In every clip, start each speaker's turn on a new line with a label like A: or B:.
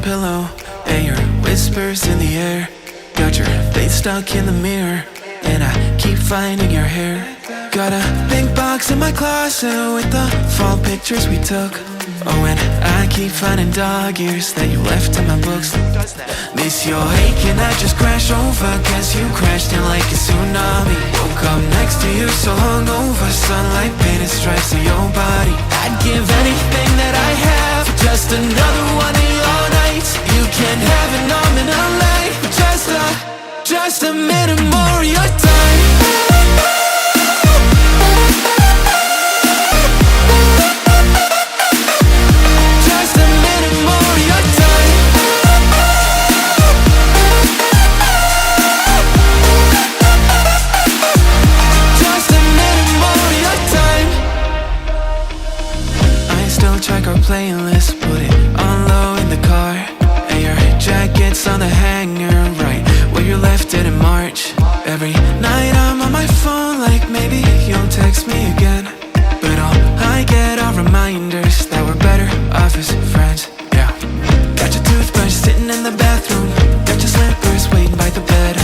A: pillow and your whispers in the air. Got your face stuck in the mirror and I keep finding your hair. Got a big box in my closet with the fall pictures we took. Oh, and I keep finding dog ears that you left in my books. Miss your ache and I just crash over, cause you crashed in like a tsunami. Woke up next to you so hungover, sunlight painted stripes on your body. I'd give anything that I have for just another one of your nights. You can't have it all in a life, but just a minute more of your time. Check our playlist, put it on low in the car. And your jacket's on the hanger, right where you left it in March. Every night I'm on my phone like maybe you'll text me again. But all I get are reminders that we're better off as friends, yeah. Got your toothbrush sitting in the bathroom, got your slippers waiting by the bed.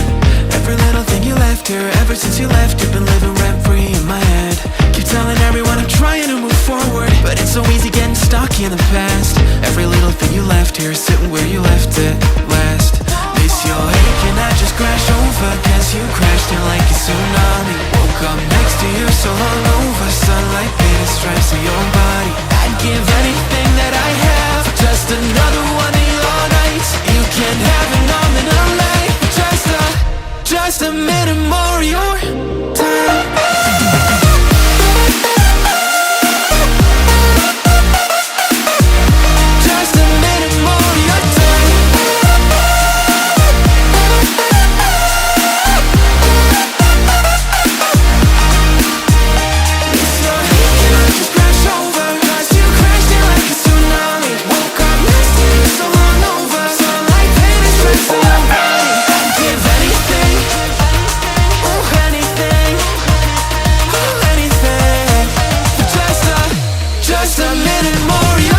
A: Every little thing you left here, ever since you left, you've been living rent-free in my head. Keep telling everyone I'm trying to move forward, but it's so easy getting stuck in the past. Every little thing you left here, sitting where you left it last. Miss your ache and I just crash over, cause you crashed in like a tsunami. Woke up next to you so hungover, sunlight painted stripes on your body. I'd give anything that I have for just another one of your nights. You can't have it all in a life, but just a minute more of your time.
B: Just a minute more.